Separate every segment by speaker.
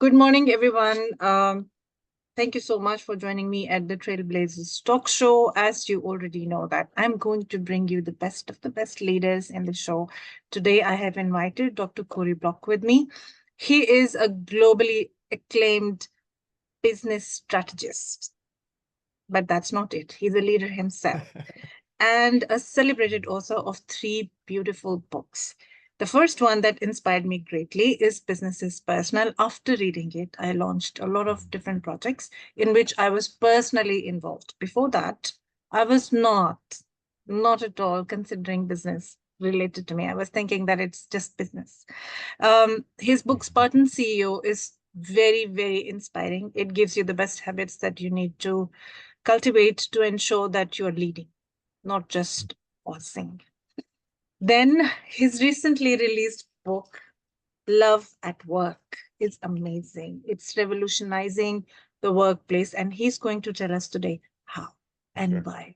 Speaker 1: Good morning, everyone. Thank you so much for joining me at the Trailblazers talk show. As you already know that I'm going to bring you the best of the best leaders in the show. Today, I have invited Dr. Corey Block with me. He is a globally acclaimed business strategist, but that's not it. He's a leader himself and a celebrated author of three beautiful books. The first one that inspired me greatly is Business is Personal. After reading it, I launched a lot of different projects in which I was personally involved. Before that, I was not at all considering business related to me. I was thinking that it's just business. His book, Spartan CEO, is very, very inspiring. It gives you the best habits that you need to cultivate to ensure that you're leading, not just pausing. Then his recently released book, Love at Work, is amazing. It's revolutionizing the workplace, and he's going to tell us today how and
Speaker 2: Sure.
Speaker 1: why.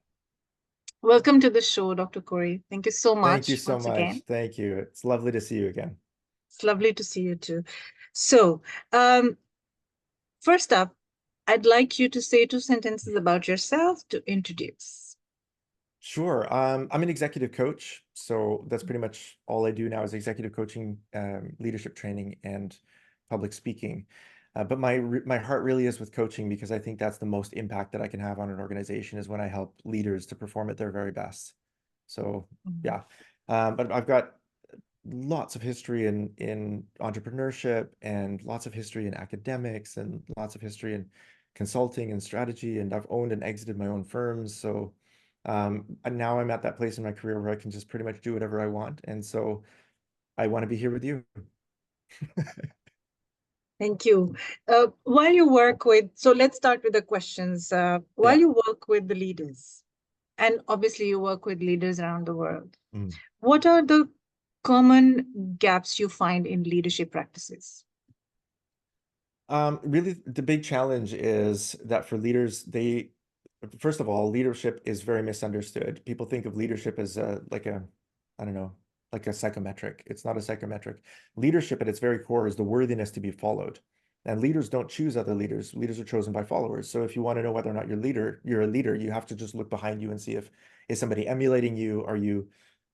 Speaker 1: Welcome to the show, Dr. Corey. Thank you so
Speaker 2: Thank you
Speaker 1: much
Speaker 2: so
Speaker 1: once
Speaker 2: much.
Speaker 1: again.
Speaker 2: Thank you. It's lovely to see you again.
Speaker 1: It's lovely to see you too. So, um, first up, I'd like you to say two sentences about yourself to introduce.
Speaker 2: Sure. I'm an executive coach, so that's pretty much all I do now is executive coaching, leadership training, and public speaking. But my heart really is with coaching because I think that's the most impact that I can have on an organization is when I help leaders to perform at their very best. So
Speaker 1: Mhm.
Speaker 2: yeah, but I've got lots of history in entrepreneurship and lots of history in academics and lots of history in consulting and strategy. And I've owned and exited my own firms. So and now I'm at that place in my career where I can just pretty much do whatever I want. And so I want to be here with you.
Speaker 1: Thank you. While you work with, so let's start with the questions. While
Speaker 2: Yeah.
Speaker 1: you work with the leaders, and obviously you work with leaders around the world,
Speaker 2: Mm.
Speaker 1: what are the common gaps you find in leadership practices?
Speaker 2: Really, the big challenge is that for leaders, first of all, leadership is very misunderstood. People think of leadership as I don't know, like a psychometric. It's not a psychometric. Leadership at its very core is the worthiness to be followed. And leaders don't choose other leaders. Leaders are chosen by followers. So if you want to know whether or not you're a leader, you have to just look behind you and see if is somebody emulating you?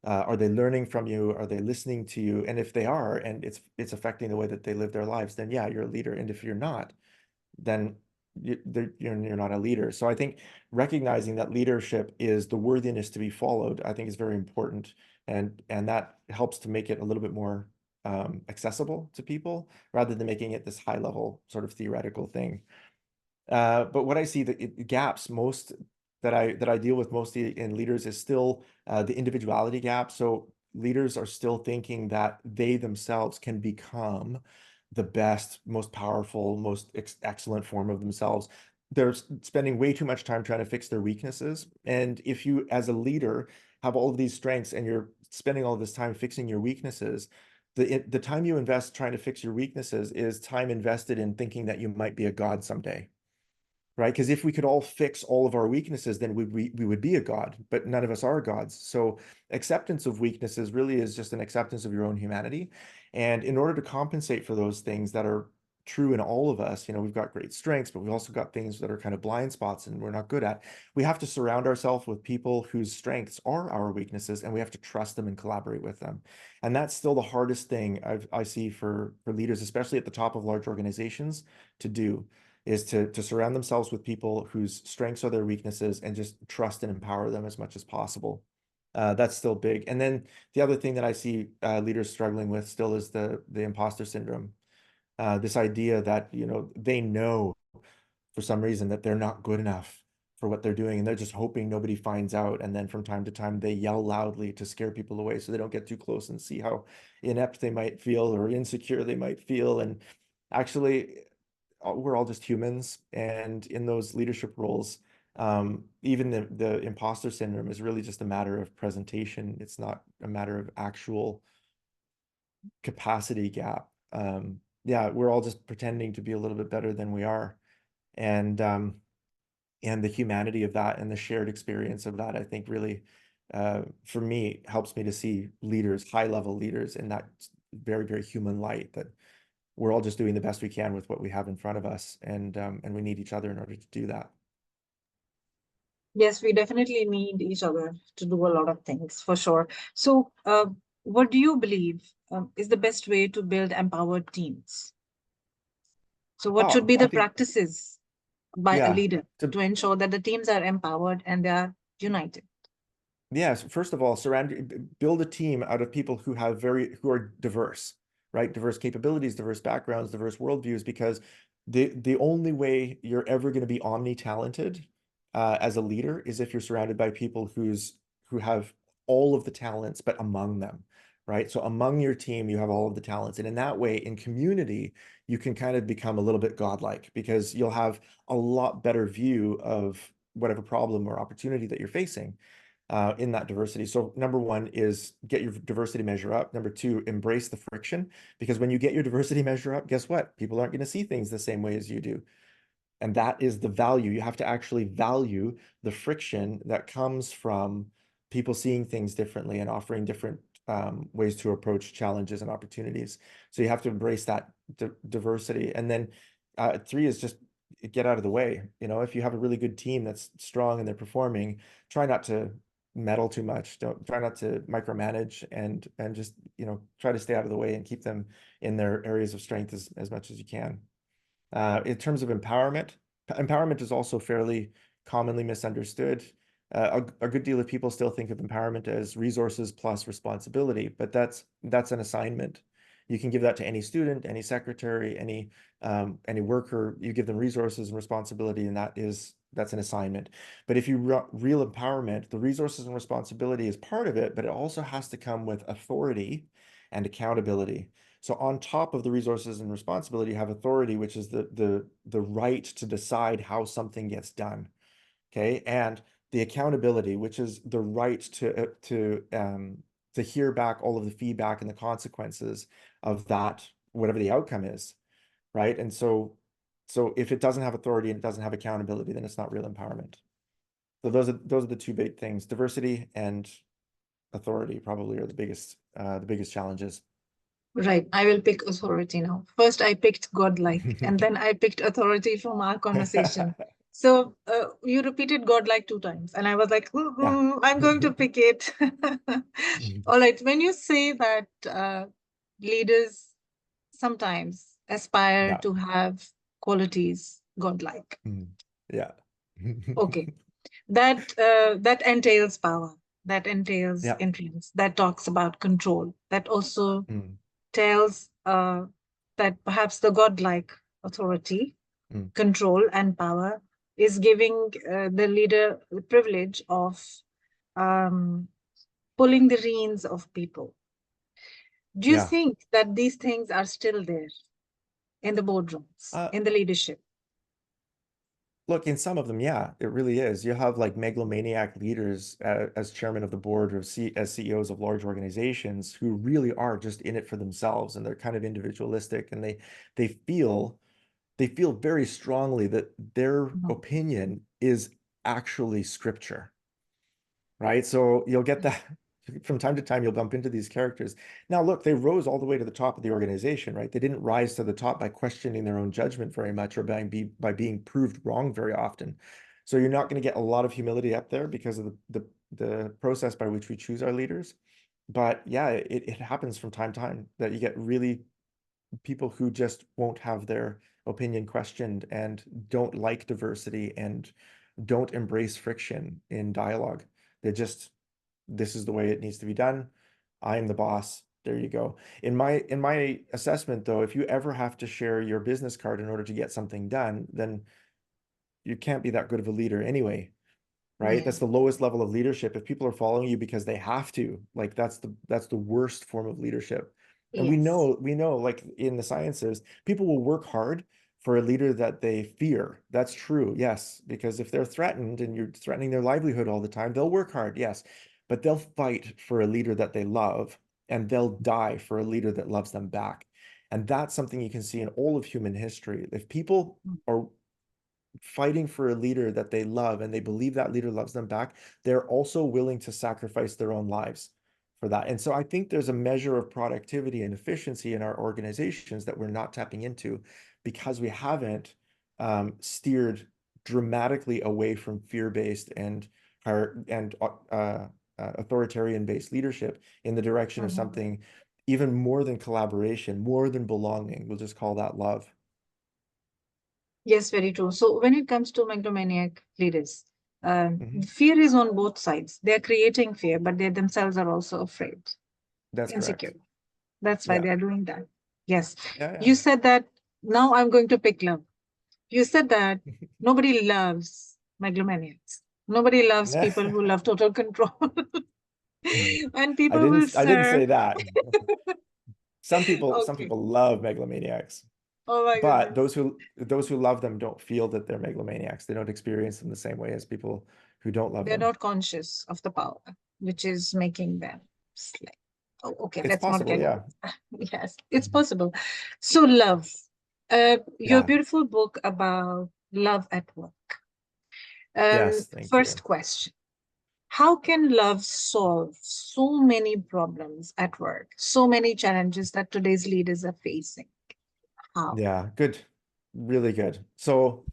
Speaker 2: Are they learning from you? Are they listening to you? And if they are, and it's affecting the way that they live their lives, then yeah, you're a leader. And if you're not, then you're not a leader. So I think recognizing that leadership is the worthiness to be followed, I think is very important, and that helps to make it a little bit more accessible to people rather than making it this high level sort of theoretical thing. But what I see the gaps most that I deal with mostly in leaders is still the individuality gap. So leaders are still thinking that they themselves can become the best, most powerful, most excellent form of themselves. They're spending way too much time trying to fix their weaknesses. And if you, as a leader, have all of these strengths and you're spending all this time fixing your weaknesses, the time you invest trying to fix your weaknesses is time invested in thinking that you might be a god someday, right? Because if we could all fix all of our weaknesses, then we would be a god, but none of us are gods. So acceptance of weaknesses really is just an acceptance of your own humanity. And in order to compensate for those things that are true in all of us, we've got great strengths, but we've also got things that are kind of blind spots and we're not good at. We have to surround ourselves with people whose strengths are our weaknesses, and we have to trust them and collaborate with them. And that's still the hardest thing I see for leaders, especially at the top of large organizations, to do is to surround themselves with people whose strengths are their weaknesses and just trust and empower them as much as possible. That's still big. And then the other thing that I see leaders struggling with still is the imposter syndrome. This idea that, they know for some reason that they're not good enough for what they're doing, and they're just hoping nobody finds out. And then from time to time, they yell loudly to scare people away so they don't get too close and see how inept they might feel or insecure they might feel. And actually, we're all just humans, and in those leadership roles, even the imposter syndrome is really just a matter of presentation. It's not a matter of actual capacity gap. Yeah, we're all just pretending to be a little bit better than we are, and and the humanity of that and the shared experience of that, I think really, for me, helps me to see leaders, high level leaders, in that very, very human light that we're all just doing the best we can with what we have in front of us, and we need each other in order to do that.
Speaker 1: Yes, we definitely need each other to do a lot of things for sure. So, what do you believe is the best way to build empowered teams? So, what should
Speaker 2: Oh,
Speaker 1: be
Speaker 2: I
Speaker 1: the
Speaker 2: think,
Speaker 1: practices by a
Speaker 2: yeah,
Speaker 1: leader
Speaker 2: to
Speaker 1: to ensure that the teams are empowered and they are united?
Speaker 2: Yes, first of all, build a team out of people who are diverse, right? Diverse capabilities, diverse backgrounds, diverse worldviews, because the only way you're ever going to be omni-talented as a leader is if you're surrounded by people who have all of the talents, but among them, right? So among your team, you have all of the talents. And in that way, in community, you can kind of become a little bit godlike because you'll have a lot better view of whatever problem or opportunity that you're facing in that diversity. So number one is get your diversity measure up. Number two, embrace the friction, because when you get your diversity measure up, guess what? People aren't going to see things the same way as you do. And that is the value. You have to actually value the friction that comes from people seeing things differently and offering different ways to approach challenges and opportunities. So you have to embrace that diversity. And then three is just get out of the way. You know, if you have a really good team that's strong and they're performing, try not to meddle too much. Don't try not to micromanage and just, you know, try to stay out of the way and keep them in their areas of strength as much as you can. In terms of empowerment, empowerment is also fairly commonly misunderstood. A good deal of people still think of empowerment as resources plus responsibility, but that's an assignment. You can give that to any student, any secretary, any worker. You give them resources and responsibility, and that's an assignment. But if you real empowerment, the resources and responsibility is part of it, but it also has to come with authority and accountability. So on top of the resources and responsibility, you have authority, which is the right to decide how something gets done. Okay, and the accountability, which is the right to hear back all of the feedback and the consequences of that, whatever the outcome is, right? And so if it doesn't have authority and it doesn't have accountability, then it's not real empowerment. So those are the two big things. Diversity and authority probably are the biggest challenges.
Speaker 1: Right. I will pick authority now. First, I picked godlike, and then I picked authority from our conversation. So you repeated godlike two times, and I was like,
Speaker 2: Yeah.
Speaker 1: I'm going to pick it. All right. When you say that leaders sometimes aspire
Speaker 2: Yeah.
Speaker 1: to have qualities godlike,
Speaker 2: Mm. Yeah.
Speaker 1: okay, that entails power, that entails
Speaker 2: Yeah.
Speaker 1: influence, that talks about control, that also
Speaker 2: Mm.
Speaker 1: tells that perhaps the godlike authority,
Speaker 2: Mm.
Speaker 1: control, and power is giving the leader the privilege of um, pulling the reins of people. Do you
Speaker 2: Yeah.
Speaker 1: think that these things are still there in the boardrooms,
Speaker 2: Uh,
Speaker 1: in the leadership?
Speaker 2: Look, in some of them, yeah, it really is. You have like megalomaniac leaders as chairman of the board or as CEOs of large organizations who really are just in it for themselves, and they're kind of individualistic, and they feel they feel very strongly that their
Speaker 1: Mhm.
Speaker 2: opinion is actually scripture. Right? So you'll get that from time to time, you'll bump into these characters. Now, look, they rose all the way to the top of the organization, right? They didn't rise to the top by questioning their own judgment very much or by being proved wrong very often. So you're not going to get a lot of humility up there because of the process by which we choose our leaders. But yeah, it happens from time to time that you get really people who just won't have their opinion questioned and don't like diversity and don't embrace friction in dialogue. They just, this is the way it needs to be done. I'm the boss. There you go. In my assessment, though, if you ever have to share your business card in order to get something done, then you can't be that good of a leader anyway, right?
Speaker 1: Yeah.
Speaker 2: That's the lowest level of leadership. If people are following you because they have to, like that's the worst form of leadership. And we
Speaker 1: Yes.
Speaker 2: know, we know, like in the sciences, people will work hard for a leader that they fear. That's true, yes, because if they're threatened and you're threatening their livelihood all the time, they'll work hard, yes, but they'll fight for a leader that they love, and they'll die for a leader that loves them back. And that's something you can see in all of human history. If people are fighting for a leader that they love and they believe that leader loves them back, they're also willing to sacrifice their own lives for that. And so I think there's a measure of productivity and efficiency in our organizations that we're not tapping into because we haven't steered dramatically away from fear-based and authoritarian-based leadership in the direction of
Speaker 1: Mhm.
Speaker 2: something even more than collaboration, more than belonging. We'll just call that love.
Speaker 1: Yes, very true. So when it comes to megalomaniac leaders,
Speaker 2: Mhm.
Speaker 1: fear is on both sides. They're creating fear, but they themselves are also afraid,
Speaker 2: That's
Speaker 1: insecure.
Speaker 2: correct.
Speaker 1: That's why
Speaker 2: Yeah.
Speaker 1: they are doing that. Yes.
Speaker 2: Yeah,
Speaker 1: You said that now I'm going to pick love. You said that
Speaker 2: yeah.
Speaker 1: nobody loves megalomaniacs. Nobody loves people who love total control. And people will
Speaker 2: I didn't
Speaker 1: serve.
Speaker 2: say that. Some
Speaker 1: Okay.
Speaker 2: people love megalomaniacs,
Speaker 1: Oh my
Speaker 2: but
Speaker 1: goodness.
Speaker 2: those who love them don't feel that they're megalomaniacs. They don't experience them the same way as people who don't love
Speaker 1: They're
Speaker 2: them.
Speaker 1: not conscious of the power, which is making them slave. Oh, okay,
Speaker 2: It's
Speaker 1: let's not
Speaker 2: possible,
Speaker 1: get
Speaker 2: yeah.
Speaker 1: into that. Yes, it's
Speaker 2: Mhm.
Speaker 1: possible. So, love. Your
Speaker 2: Yeah.
Speaker 1: beautiful book about love at work.
Speaker 2: Yes, thank
Speaker 1: First
Speaker 2: you.
Speaker 1: question. How can love solve so many problems at work, so many challenges that today's leaders are facing? How?
Speaker 2: Yeah, good. Really good. So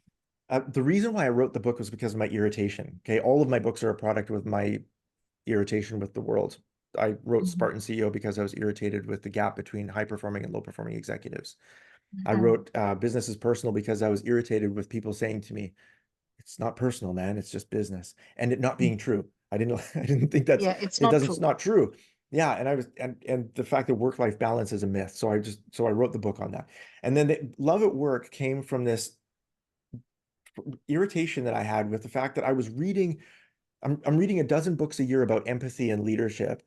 Speaker 2: the reason why I wrote the book was because of my irritation. Okay, all of my books are a product of my irritation with the world. I wrote
Speaker 1: Mhm.
Speaker 2: Spartan CEO because I was irritated with the gap between high performing and low performing executives. I
Speaker 1: Mhm.
Speaker 2: wrote Business is Personal because I was irritated with people saying to me, it's not personal, man, it's just business. And it not being true. I didn't I didn't think
Speaker 1: Yeah, it's
Speaker 2: it
Speaker 1: not
Speaker 2: doesn't, it's
Speaker 1: true.
Speaker 2: not true. Yeah, and I was and the fact that work-life balance is a myth. So I wrote the book on that. And then the love at work came from this irritation that I had with the fact that I was reading I'm reading a dozen books a year about empathy and leadership,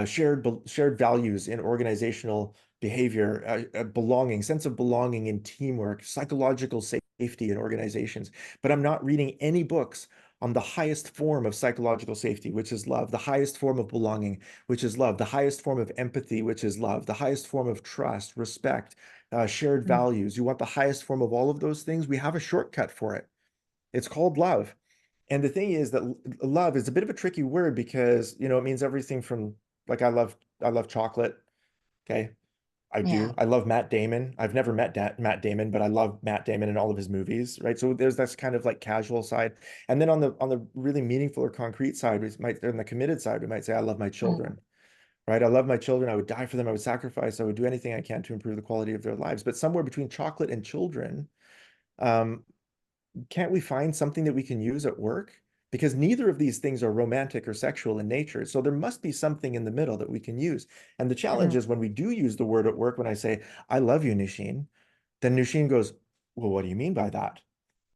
Speaker 2: shared values in organizational behavior, belonging, sense of belonging in teamwork, psychological safety in organizations. But I'm not reading any books on the highest form of psychological safety, which is love, the highest form of belonging, which is love, the highest form of empathy, which is love, the highest form of trust, respect, shared
Speaker 1: Mm.
Speaker 2: values. You want the highest form of all of those things? We have a shortcut for it. It's called love. And the thing is that love is a bit of a tricky word because, it means everything from like I love chocolate. Okay. I
Speaker 1: Yeah.
Speaker 2: do. I love Matt Damon. I've never met Matt Damon, but I love Matt Damon in all of his movies, right? So there's this kind of like casual side. And then on the really meaningful or concrete side, on the committed side, we might say I love my
Speaker 1: Mm.
Speaker 2: children, right? I love my children. I would die for them. I would sacrifice. I would do anything I can to improve the quality of their lives. But somewhere between chocolate and children, um, can't we find something that we can use at work? Because neither of these things are romantic or sexual in nature. So there must be something in the middle that we can use. And the challenge
Speaker 1: Mhm.
Speaker 2: is when we do use the word at work, when I say, I love you, Nisheen, then Nisheen goes, well, what do you mean by that?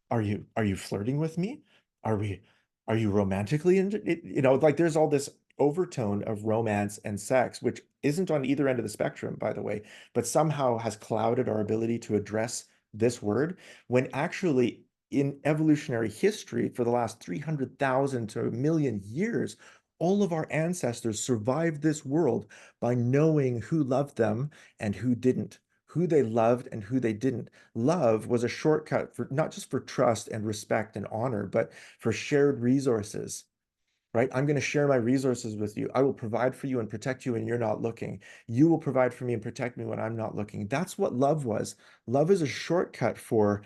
Speaker 2: Are you flirting with me? Are we are you romantically like there's all this overtone of romance and sex, which isn't on either end of the spectrum, by the way, but somehow has clouded our ability to address this word when actually in evolutionary history for the last 300,000 to a million years, all of our ancestors survived this world by knowing who loved them and who didn't, who they loved and who they didn't. Love was a shortcut for not just for trust and respect and honor, but for shared resources, right? I'm going to share my resources with you. I will provide for you and protect you when you're not looking. You will provide for me and protect me when I'm not looking. That's what love was. Love is a shortcut for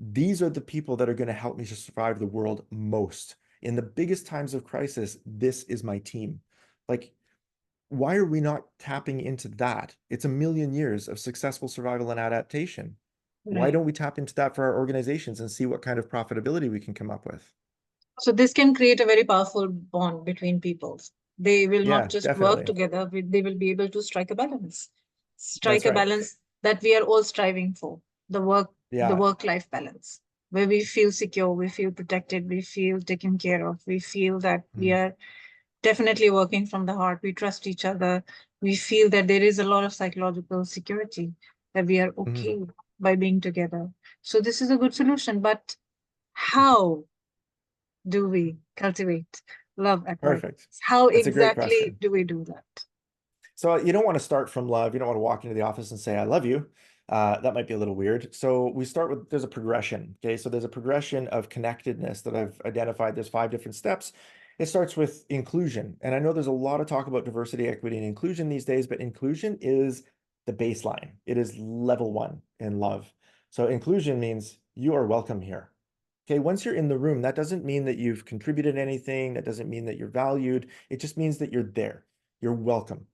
Speaker 2: these are the people that are going to help me to survive the world most. In the biggest times of crisis, this is my team. Like, why are we not tapping into that? It's a million years of successful survival and adaptation. Why
Speaker 1: Right.
Speaker 2: don't we tap into that for our organizations and see what kind of profitability we can come up with?
Speaker 1: So this can create a very powerful bond between peoples. They will not
Speaker 2: Yeah,
Speaker 1: just work
Speaker 2: definitely.
Speaker 1: together, they will be able to strike a balance. Strike
Speaker 2: That's
Speaker 1: a
Speaker 2: right.
Speaker 1: balance that we are all striving for, the
Speaker 2: Yeah.
Speaker 1: work-life balance, where we feel secure, we feel protected, we feel taken care of, we feel that we
Speaker 2: Mm,
Speaker 1: are definitely working from the heart, we trust each other, we feel that there is a lot of psychological security, that we are
Speaker 2: mm.
Speaker 1: okay by being together. So this is a good solution, but how do we cultivate love at work?
Speaker 2: Perfect.
Speaker 1: How
Speaker 2: That's a great
Speaker 1: exactly
Speaker 2: question.
Speaker 1: do we do that?
Speaker 2: So you don't want to start from love. You don't want to walk into the office and say, I love you. That might be a little weird. So we start with, there's a progression. Okay. So there's a progression of connectedness that I've identified. There's 5 different steps. It starts with inclusion. And I know there's a lot of talk about diversity, equity, and inclusion these days, but inclusion is the baseline. It is level one in love. So inclusion means you are welcome here. Okay, once you're in the room, that doesn't mean that you've contributed anything. That doesn't mean that you're valued. It just means that you're there. You're welcome.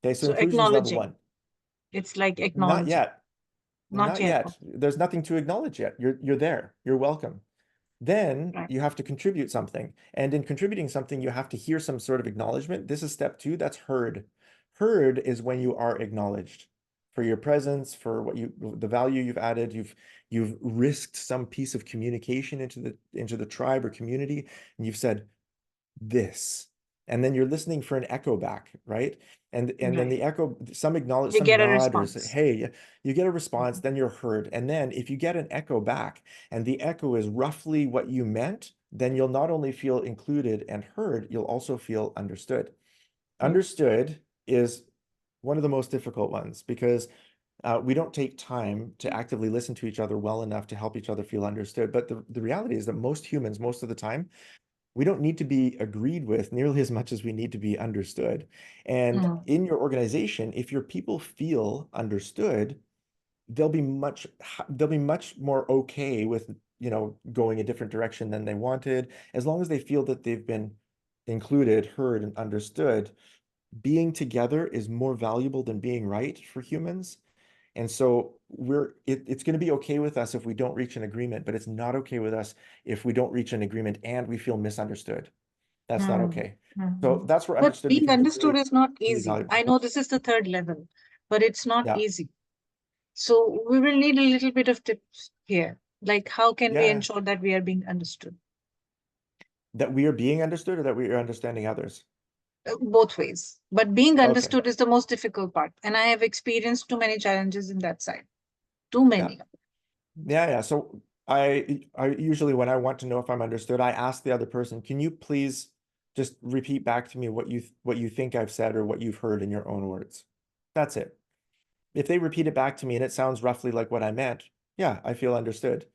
Speaker 2: Okay, so
Speaker 1: So
Speaker 2: inclusion is level
Speaker 1: acknowledging.
Speaker 2: one.
Speaker 1: It's like
Speaker 2: Not
Speaker 1: acknowledging.
Speaker 2: yet.
Speaker 1: Not
Speaker 2: Not
Speaker 1: yet.
Speaker 2: yet. There's nothing to acknowledge yet. You're there. You're welcome. Then
Speaker 1: Right.
Speaker 2: you have to contribute something. And in contributing something, you have to hear some sort of acknowledgement. This is step two. That's heard. Heard is when you are acknowledged for your presence, for the value you've added. You've risked some piece of communication into the tribe or community, and you've said this. And then you're listening for an echo back, right? And then
Speaker 1: Right.
Speaker 2: the echo, some acknowledge,
Speaker 1: You
Speaker 2: some
Speaker 1: get a
Speaker 2: nod or say,
Speaker 1: response.
Speaker 2: hey, you get a response,
Speaker 1: Mhm.
Speaker 2: then you're heard. And then if you get an echo back and the echo is roughly what you meant, then you'll not only feel included and heard, you'll also feel understood.
Speaker 1: Yes.
Speaker 2: Understood is one of the most difficult ones because we don't take time to actively listen to each other well enough to help each other feel understood. But the reality is that most humans, most of the time, we don't need to be agreed with nearly as much as we need to be understood. And
Speaker 1: Mhm.
Speaker 2: in your organization, if your people feel understood, they'll be much more okay with, going a different direction than they wanted, as long as they feel that they've been included, heard, and understood. Being together is more valuable than being right for humans. And so it's going to be okay with us if we don't reach an agreement, but it's not okay with us if we don't reach an agreement and we feel misunderstood. That's not
Speaker 1: Mhm.
Speaker 2: okay. So
Speaker 1: Mhm.
Speaker 2: that's where
Speaker 1: But
Speaker 2: understood
Speaker 1: being
Speaker 2: becomes
Speaker 1: understood
Speaker 2: really,
Speaker 1: is not
Speaker 2: really
Speaker 1: easy. I
Speaker 2: valuable.
Speaker 1: know this is the third level, but it's not
Speaker 2: Yeah.
Speaker 1: easy. So we will need a little bit of tips here. Like, how can we
Speaker 2: Yeah.
Speaker 1: ensure that we are being understood?
Speaker 2: That we are being understood or that we are understanding others.
Speaker 1: Both ways. But being
Speaker 2: Okay.
Speaker 1: understood is the most difficult part. And I have experienced too many challenges in that side. Too
Speaker 2: Yeah.
Speaker 1: many.
Speaker 2: Yeah. Yeah. So I usually, when I want to know if I'm understood, I ask the other person, can you please just repeat back to me what you think I've said or what you've heard in your own words? That's it. If they repeat it back to me and it sounds roughly like what I meant, yeah, I feel understood.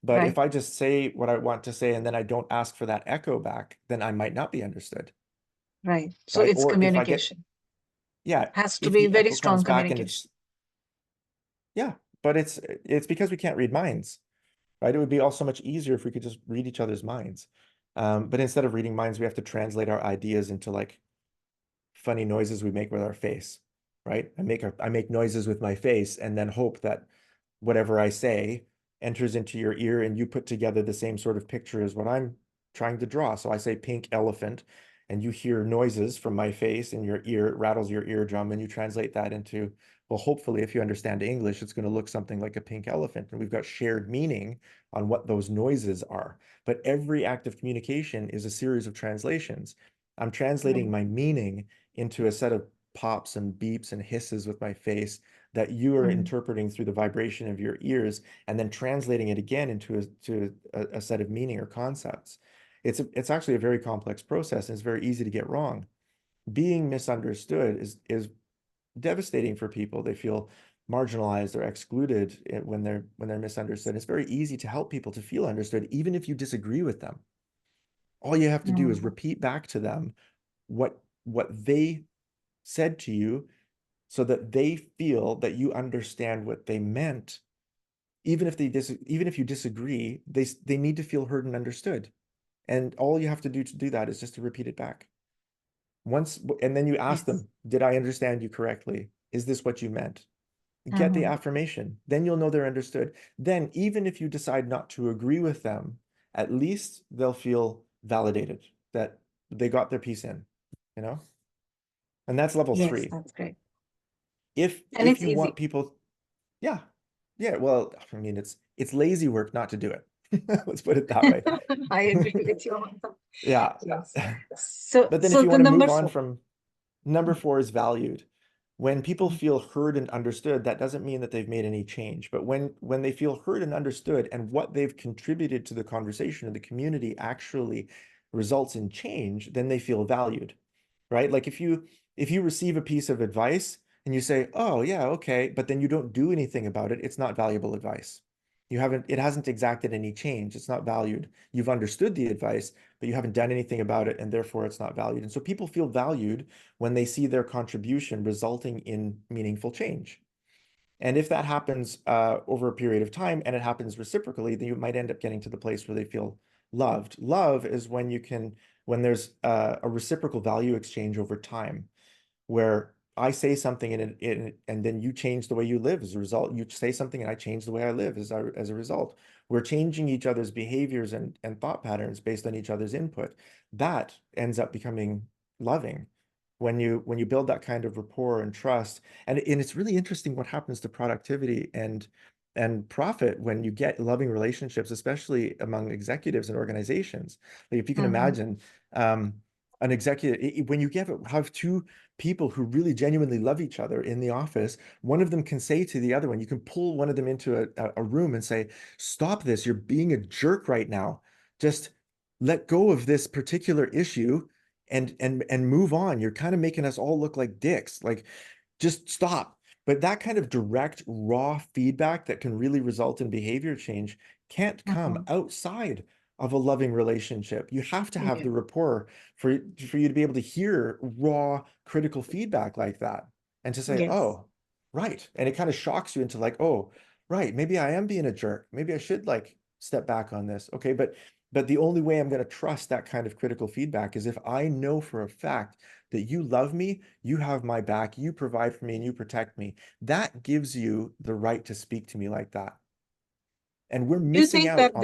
Speaker 2: But
Speaker 1: Right.
Speaker 2: if I just say what I want to say and then I don't ask for that echo back, then I might not be understood,
Speaker 1: Right. So
Speaker 2: right?
Speaker 1: it's
Speaker 2: Or if I get,
Speaker 1: communication.
Speaker 2: yeah,
Speaker 1: Has to
Speaker 2: if
Speaker 1: be
Speaker 2: the
Speaker 1: very
Speaker 2: echo comes
Speaker 1: strong
Speaker 2: back and
Speaker 1: communication.
Speaker 2: it's, yeah, but it's because we can't read minds, right? It would be all so much easier if we could just read each other's minds. But instead of reading minds, we have to translate our ideas into like funny noises we make with our face, right? I make noises with my face and then hope that whatever I say enters into your ear and you put together the same sort of picture as what I'm trying to draw. So I say pink elephant and you hear noises from my face in your ear, it rattles your eardrum, and you translate that into, well, hopefully, if you understand English, it's going to look something like a pink elephant. And we've got shared meaning on what those noises are. But every act of communication is a series of translations. I'm translating
Speaker 1: Right.
Speaker 2: my meaning into a set of pops and beeps and hisses with my face that you are
Speaker 1: Mhm.
Speaker 2: interpreting through the vibration of your ears and then translating it again into a set of meaning or concepts. It's actually a very complex process and it's very easy to get wrong. Being misunderstood is devastating for people. They feel marginalized or excluded when they're misunderstood. It's very easy to help people to feel understood, even if you disagree with them. All you have to do is
Speaker 1: Mhm.
Speaker 2: repeat back to them what they said to you so that they feel that you understand what they meant. Even if you disagree, they need to feel heard and understood. And all you have to do that is just to repeat it back. Once, and then you ask
Speaker 1: Yes.
Speaker 2: them, did I understand you correctly? Is this what you meant? Get the
Speaker 1: Mhm.
Speaker 2: affirmation. Then you'll know they're understood. Then, even if you decide not to agree with them, at least they'll feel validated that they got their piece in, you know? And that's level
Speaker 1: Yes,
Speaker 2: three.
Speaker 1: that's great. And
Speaker 2: If
Speaker 1: it's
Speaker 2: you want
Speaker 1: easy.
Speaker 2: people, yeah, yeah, well, I mean, it's lazy work not to do it. Let's put it that way.
Speaker 1: I agree with you on that.
Speaker 2: Yeah.
Speaker 1: Yes. So,
Speaker 2: But then if
Speaker 1: so
Speaker 2: you
Speaker 1: the
Speaker 2: want to
Speaker 1: number
Speaker 2: move on
Speaker 1: four.
Speaker 2: from number four is valued. When people
Speaker 1: Mhm.
Speaker 2: feel heard and understood, that doesn't mean that they've made any change. But when they feel heard and understood and what they've contributed to the conversation or the community actually results in change, then they feel valued, right? Like if you receive a piece of advice and you say, "Oh, yeah, okay," but then you don't do anything about it, it's not valuable advice. it hasn't exacted any change. It's not valued. You've understood the advice, but you haven't done anything about it, and therefore it's not valued. And so people feel valued when they see their contribution resulting in meaningful change. And if that happens over a period of time and it happens reciprocally, then you might end up getting to the place where they feel loved. Love is when there's a reciprocal value exchange over time, where I say something and then you change the way you live as a result. You say something and I change the way I live as a result. We're changing each other's behaviors and thought patterns based on each other's input. That ends up becoming loving when you build that kind of rapport and trust. And it's really interesting what happens to productivity and profit when you get loving relationships, especially among executives and organizations. Like if you can
Speaker 1: Mm-hmm.
Speaker 2: imagine an executive, when you have two people who really genuinely love each other in the office, one of them can say to the other one, you can pull one of them into a room and say, stop this, you're being a jerk right now. Just let go of this particular issue and move on. You're kind of making us all look like dicks. Like, just stop. But that kind of direct, raw feedback that can really result in behavior change can't come
Speaker 1: Mm-hmm.
Speaker 2: outside of a loving relationship. You have to have
Speaker 1: Yeah.
Speaker 2: the rapport for you to be able to hear raw, critical feedback like that and to say,
Speaker 1: Yes.
Speaker 2: oh, right. And it kind of shocks you into like, oh, right, maybe I am being a jerk. Maybe I should like step back on this. Okay, but the only way I'm going to trust that kind of critical feedback is if I know for a fact that you love me, you have my back, you provide for me, and you protect me. That gives you the right to speak to me like that. And we're
Speaker 1: Do you
Speaker 2: missing
Speaker 1: think
Speaker 2: out
Speaker 1: that this,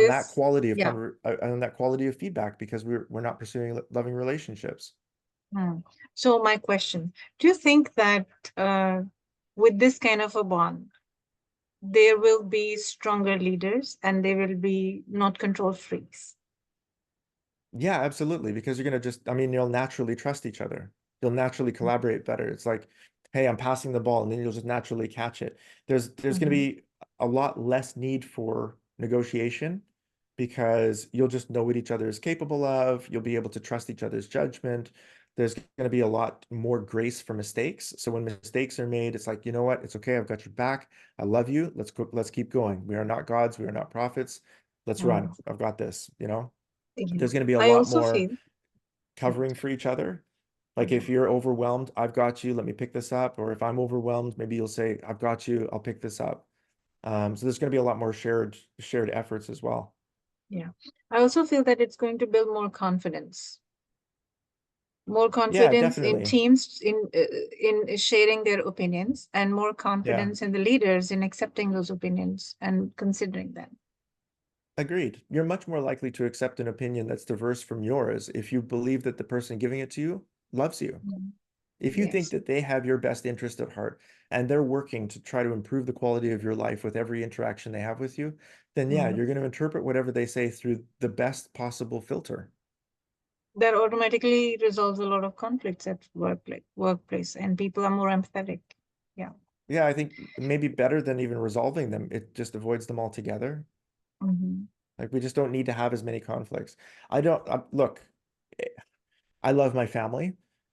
Speaker 1: yeah.
Speaker 2: on that quality of feedback because we're not pursuing loving relationships.
Speaker 1: Hmm. So my question, do you think that uh, with this kind of a bond, there will be stronger leaders and they will be not control freaks?
Speaker 2: Yeah, absolutely. Because you're gonna just, I mean, you'll naturally trust each other. You'll naturally collaborate better. It's like, hey, I'm passing the ball, and then you'll just naturally catch it. There's gonna
Speaker 1: Mm-hmm.
Speaker 2: be a lot less need for negotiation because you'll just know what each other is capable of. You'll be able to trust each other's judgment. There's gonna be a lot more grace for mistakes. So when mistakes are made, it's like, you know what? It's okay. I've got your back. I love you. Let's go, let's keep going. We are not gods. We are not prophets. Let's run. I've got this, you know?
Speaker 1: Yeah.
Speaker 2: There's going to be a
Speaker 1: I
Speaker 2: lot
Speaker 1: also
Speaker 2: more
Speaker 1: feel,
Speaker 2: covering for each other. Like
Speaker 1: yeah,
Speaker 2: if you're overwhelmed, I've got you, let me pick this up. Or if I'm overwhelmed, maybe you'll say, I've got you, I'll pick this up. So there's going to be a lot more shared efforts as well.
Speaker 1: yeah. I also feel that it's going to build more
Speaker 2: Yeah,
Speaker 1: confidence in
Speaker 2: definitely.
Speaker 1: teams in sharing their opinions, and more
Speaker 2: Yeah,
Speaker 1: confidence in the leaders in accepting those opinions and considering them.
Speaker 2: agreed. You're much more likely to accept an opinion that's diverse from yours if you believe that the person giving it to you loves you.
Speaker 1: Mm.
Speaker 2: If you think
Speaker 1: Yes.
Speaker 2: that they have your best interest at heart and they're working to try to improve the quality of your life with every interaction they have with you, then yeah,
Speaker 1: Mhm.
Speaker 2: you're going to interpret whatever they say through the best possible filter.
Speaker 1: That automatically resolves a lot of conflicts at workplace, and people are more empathetic. Yeah.
Speaker 2: Yeah, I think maybe better than even resolving them, it just avoids them altogether.
Speaker 1: Hmm.
Speaker 2: Like we just don't need to have as many conflicts. I don't look. I love my family,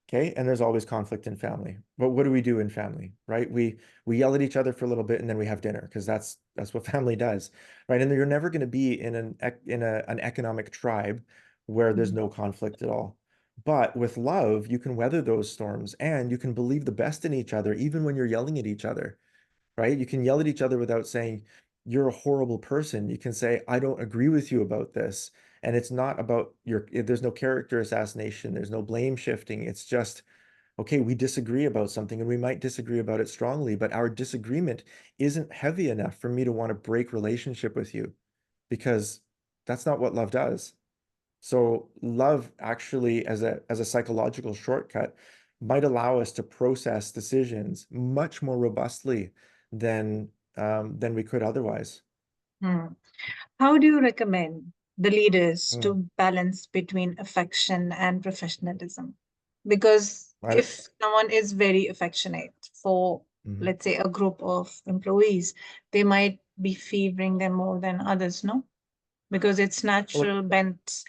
Speaker 2: okay? And there's always conflict in family. But what do we do in family, right? We yell at each other for a little bit and then we have dinner because that's what family does, right? And you're never going to be in an economic tribe where there's no conflict at all. But with love, you can weather those storms and you can believe the best in each other, even when you're yelling at each other, right? You can yell at each other without saying, you're a horrible person. You can say, I don't agree with you about this. And it's not about there's no character assassination, there's no blame shifting. It's just, okay, we disagree about something and we might disagree about it strongly, but our disagreement isn't heavy enough for me to want to break relationship with you because that's not what love does. So love actually as a psychological shortcut might allow us to process decisions much more robustly than we could otherwise.
Speaker 1: Hmm. How do you recommend the leaders
Speaker 2: Mm.
Speaker 1: to balance between affection and professionalism? Because
Speaker 2: I don't,
Speaker 1: if someone is very affectionate for,
Speaker 2: mhm.
Speaker 1: let's say, a group of employees, they might be favoring them more than others, no? Because it's
Speaker 2: Look,
Speaker 1: natural bent.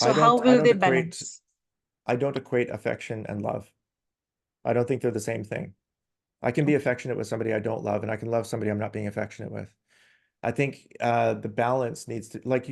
Speaker 2: I
Speaker 1: So how
Speaker 2: don't I
Speaker 1: will
Speaker 2: don't
Speaker 1: they
Speaker 2: equate
Speaker 1: balance?
Speaker 2: I don't equate affection and love. I don't think they're the same thing. I can be
Speaker 1: Okay.
Speaker 2: affectionate with somebody I don't love, and I can love somebody I'm not being affectionate with. I think the balance needs to, like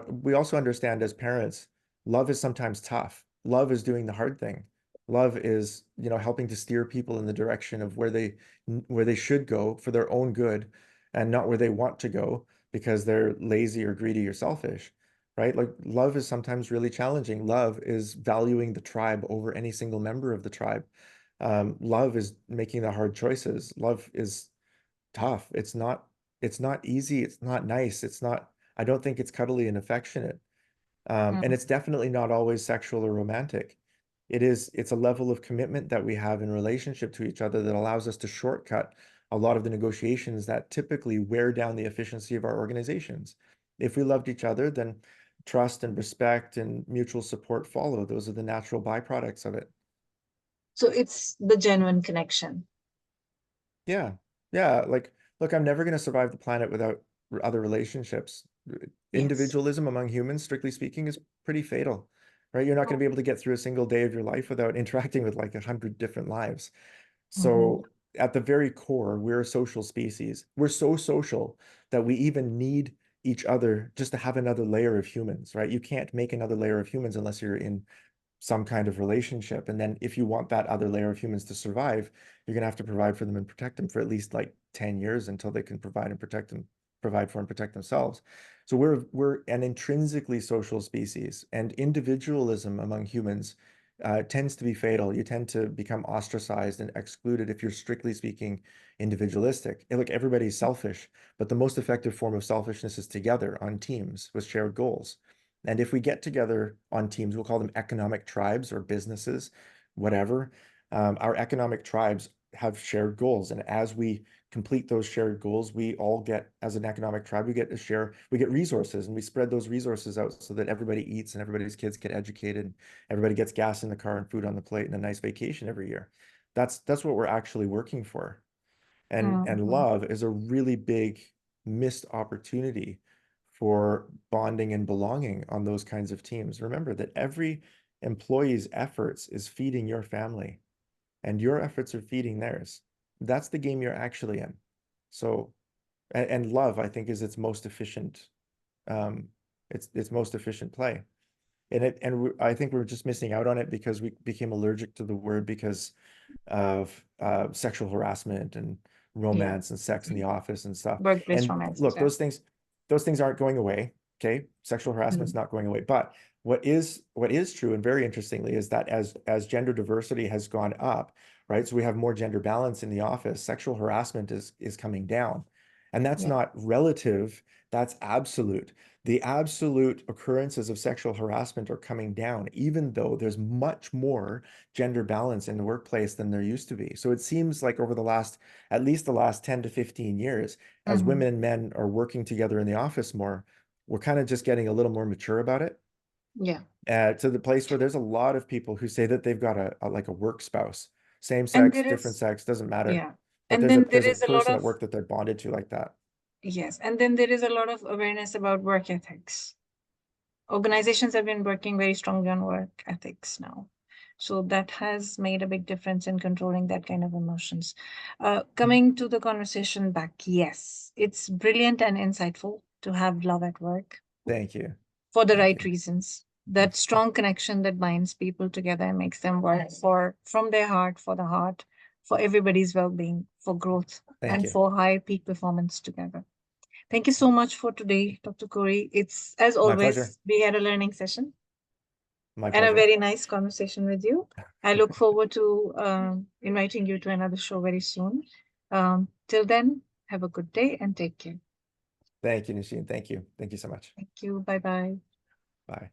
Speaker 2: we also understand as parents, love is sometimes tough. Love is doing the hard thing. Love is, helping to steer people in the direction of where they should go for their own good and not where they want to go because they're lazy or greedy or selfish, right? Like love is sometimes really challenging. Love is valuing the tribe over any single member of the tribe. Love is making the hard choices. Love is tough. It's not easy. It's not nice. I don't think it's cuddly and affectionate. And
Speaker 1: Mm.
Speaker 2: it's definitely not always sexual or romantic. It's a level of commitment that we have in relationship to each other that allows us to shortcut a lot of the negotiations that typically wear down the efficiency of our organizations. If we loved each other, then trust and respect and mutual support follow. Those are the natural byproducts of it.
Speaker 1: So it's the genuine connection.
Speaker 2: Yeah. Yeah. Like, look, I'm never going to survive the planet without other relationships.
Speaker 1: Yes.
Speaker 2: Individualism among humans, strictly speaking, is pretty fatal, right? You're not going to be able to get through a single day of your life without interacting with like 100 different lives.
Speaker 1: Mhm.
Speaker 2: So, at the very core, we're a social species. We're so social that we even need each other just to have another layer of humans, right? You can't make another layer of humans unless you're in some kind of relationship. And then if you want that other layer of humans to survive, you're going to have to provide for them and protect them for at least like 10 years until they can provide for and protect themselves. So we're an intrinsically social species, and individualism among humans tends to be fatal. You tend to become ostracized and excluded if you're strictly speaking individualistic. And look, everybody's selfish, but the most effective form of selfishness is together on teams with shared goals. And if we get together on teams, we'll call them economic tribes or businesses, whatever. Our economic tribes have shared goals. And as we complete those shared goals, we all get, as an economic tribe, we get a share, we get resources, and we spread those resources out so that everybody eats and everybody's kids get educated, and everybody gets gas in the car and food on the plate and a nice vacation every year. That's what we're actually working for. And
Speaker 1: Mhm.
Speaker 2: love is a really big missed opportunity for bonding and belonging on those kinds of teams. Remember that every employee's efforts is feeding your family, and your efforts are feeding theirs. That's the game you're actually in. So, and love, I think, is its most efficient, um, its most efficient play. And I think we're just missing out on it because we became allergic to the word because of sexual harassment and
Speaker 1: Yeah.
Speaker 2: romance and sex in the office and stuff.
Speaker 1: Workplace
Speaker 2: And
Speaker 1: romances.
Speaker 2: look,
Speaker 1: Yeah.
Speaker 2: those things aren't going away. Okay, sexual harassment's
Speaker 1: Mhm.
Speaker 2: not going away. But what is true, and very interestingly, is that as gender diversity has gone up, right? So we have more gender balance in the office. Sexual harassment is coming down, and that's
Speaker 1: Yeah.
Speaker 2: not relative. That's absolute. The absolute occurrences of sexual harassment are coming down, even though there's much more gender balance in the workplace than there used to be. So it seems like over at least the last 10 to 15 years, as
Speaker 1: Mhm.
Speaker 2: women and men are working together in the office more, we're kind of just getting a little more mature about it.
Speaker 1: Yeah.
Speaker 2: To the place where there's a lot of people who say that they've got like a work spouse, same
Speaker 1: And
Speaker 2: sex,
Speaker 1: there
Speaker 2: different
Speaker 1: is,
Speaker 2: sex, doesn't matter.
Speaker 1: yeah.
Speaker 2: But
Speaker 1: And
Speaker 2: there's a
Speaker 1: then there
Speaker 2: there's a
Speaker 1: is a lot
Speaker 2: person at
Speaker 1: of,
Speaker 2: work that they're bonded to like that.
Speaker 1: yes. And then there is a lot of awareness about work ethics. Organizations have been working very strongly on work ethics now. So that has made a big difference in controlling that kind of emotions. Coming to the conversation back, yes, it's brilliant and insightful to have love at work
Speaker 2: Thank you.
Speaker 1: for the
Speaker 2: Thank
Speaker 1: right
Speaker 2: you.
Speaker 1: reasons. That strong connection that binds people together and makes them work for from their heart, for the heart, for everybody's well-being, for growth,
Speaker 2: Thank
Speaker 1: and
Speaker 2: you.
Speaker 1: for high peak performance together. Thank you so much for today, Dr. Corey. It's as
Speaker 2: My pleasure.
Speaker 1: always, we had a learning session
Speaker 2: My
Speaker 1: and a
Speaker 2: pleasure.
Speaker 1: very nice conversation with you. I look forward to inviting you to another show very soon. Till then, have a good day and take care.
Speaker 2: Thank you, Nisheen. Thank you. Thank you so much.
Speaker 1: Thank you. Bye bye.
Speaker 2: Bye.